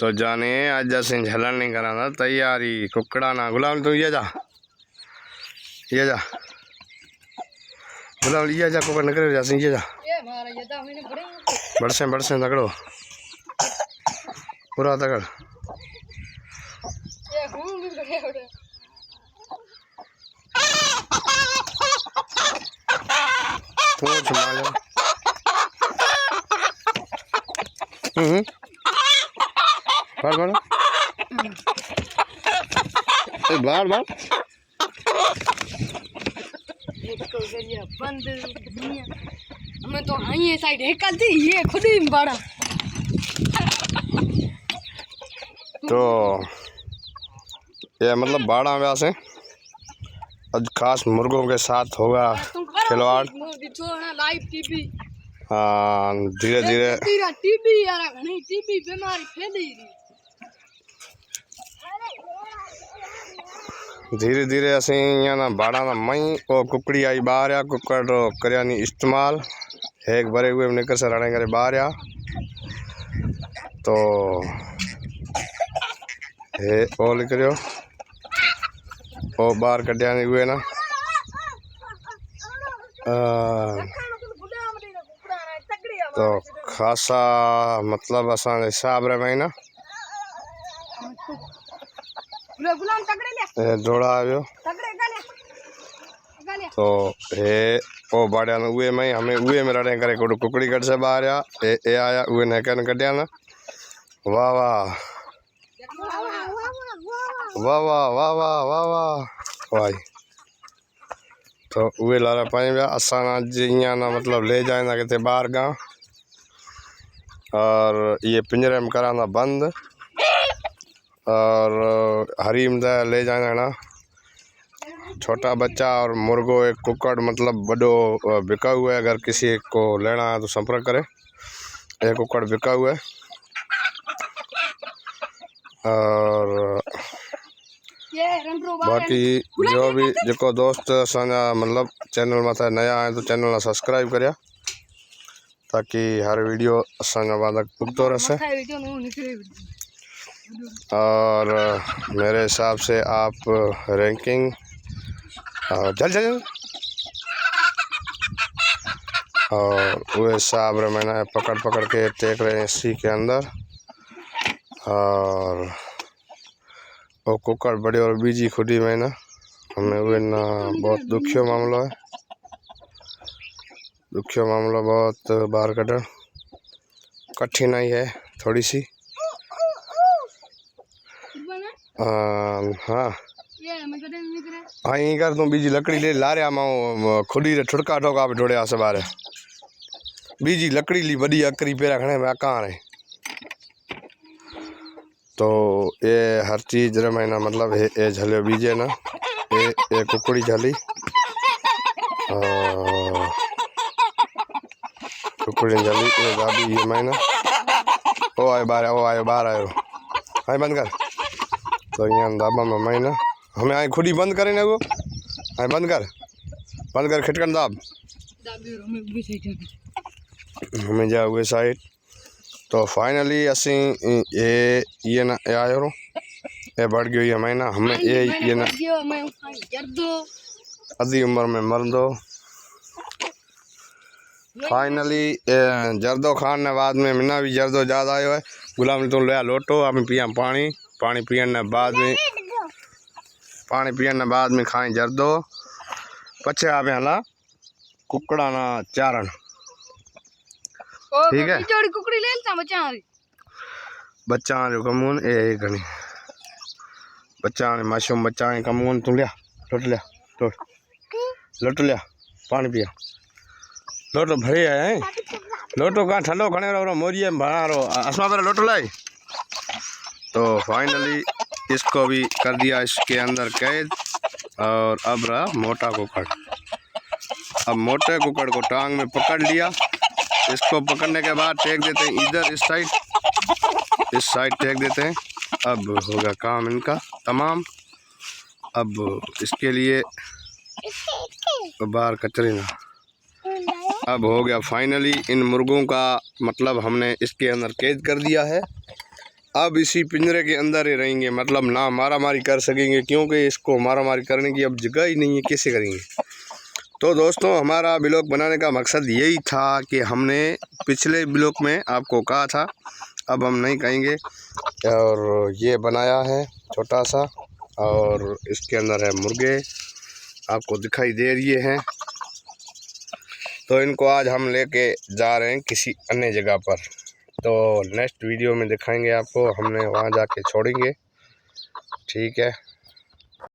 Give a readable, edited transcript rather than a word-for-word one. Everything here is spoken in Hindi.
तो जाने आज जैसे झलन नहीं करा था तैयारी कुकड़ा ना गुलाम तो ये जा गुलाम ये जा कुकड़ निकल जैसे ये जा बढ़से तकड़ो पूरा तकड़ पूछ मालो बार बार बंद हमें तो ये साइड निकल दी ये खुद ही बड़ा। तो ये मतलब बाड़ा व्यास है। आज खास मुर्गों के साथ होगा खिलवाड़। हाँ धीरे धीरे धीरे धीरे असी ना बाड़ा ना मई और कुकड़ी आई बाहर आ कुकड़ करया नी इस्तेमाल एक भरे हुए निकर से रणे करे बाहर आ। तो हे ओ लिख रहे हो ओ बाहर कटिया नहीं हुए ना तो खासा मतलब असा हिसाब रे महीना जोड़ा आयो तो हे ओ बाड़िया न उए में हमें उए में रड़े करे कोड कुकड़ी कट से बाहर आ ए आया उए ने कन कटिया ना वाह वाह वाह वाह वाह वाह वाह वाह भाई। तो उए लारा पाए असा ना ना मतलब ले जाए ना कितने बाहर गाँव और ये पिंजरे में कराना बंद और हरीम दा ले जाना ना छोटा बच्चा और मुर्गो एक कुकड़ मतलब बड़ो बिका हुआ है। अगर किसी को लेना है तो संपर्क करें। एक कुकड़ बिका हुआ है और बाकी जो भी जो दोस्त असांजा मतलब चैनल में नया है तो चैनल सब्सक्राइब करिया ताकि हर वीडियो असांजा बाद पुगतो रहे। और मेरे हिसाब से आप रैंकिंग जल और वो हिसाब रे मैंने पकड़ के टेक रहे हैं इसी के अंदर। और वो कुकड़ बड़े और बीजी खुदी में ना हमें वो ना बहुत दुखियो मामला है। दुखियो मामला बहुत बाहर कटा कठिनाई है थोड़ी सी। हाँ आई कर तू बीजी लकड़ी ले ला रहा माँ खुदी रे ठुड़का ठोका पे ढोड़े आसे बारे बीजी लकड़ी ली बड़ी अकरी पेरा खड़े मैं कहाँ रहे। तो ये हर चीज़ रे महीना मतलब ये झले बीजे ना ये कुकड़ी झली कुकड़ी झली ये दादी ये महीना ओ आए बाहर आयो आई बंद कर। तो यहाँ दाबा में महीना हमें आई खुद ही बंद करें ना वो आई बंद कर खिटकन दाब हमें जा हुए साइड। तो फाइनली असी ये ना आयो ये बढ़ गयो ये महीना हमें ये ना आधी उम्र में मर दो। फाइनली जर्दो खान ने बाद में मिना भी जर्दो ज़्यादा आयो है। गुलाम तो लिया लोटो हमें पिया पानी पियन बाद में खाएं जर्दो पचे आप ला कुकड़ा ना चारण ठीक है। कुकड़ी ले बच्चा कमून ए घनी बच्चा मासूम बच्चा कमून तू लिया लोट लिया पानी पिया लोटो भरे है लोटो कहाँ ठंडो खड़े रहो मोरिये में भरा रहो असमा पर लोटो लाई। तो फाइनली इसको भी कर दिया इसके अंदर कैद और अब रहा मोटा कुकड़। अब मोटे कुकड़ को टांग में पकड़ लिया। इसको पकड़ने के बाद टेक देते हैं इधर इस साइड टेक देते हैं। अब होगा काम इनका तमाम। अब इसके लिए बाहर कचरे ना अब हो गया फाइनली इन मुर्गों का मतलब हमने इसके अंदर कैद कर दिया है। अब इसी पिंजरे के अंदर ही रहेंगे, मतलब ना मारा मारी कर सकेंगे, क्योंकि इसको मारा मारी करने की अब जगह ही नहीं है, कैसे करेंगे। तो दोस्तों हमारा ब्लॉग बनाने का मकसद यही था कि हमने पिछले ब्लॉग में आपको कहा था, अब हम नहीं कहेंगे। और ये बनाया है छोटा सा, और इसके अंदर है मुर्गे, आपको दिखाई दे रही हैं। तो इनको आज हम लेके जा रहे हैं किसी अन्य जगह पर, तो नेक्स्ट वीडियो में दिखाएंगे आपको, हमने वहाँ जाके छोड़ेंगे, ठीक है।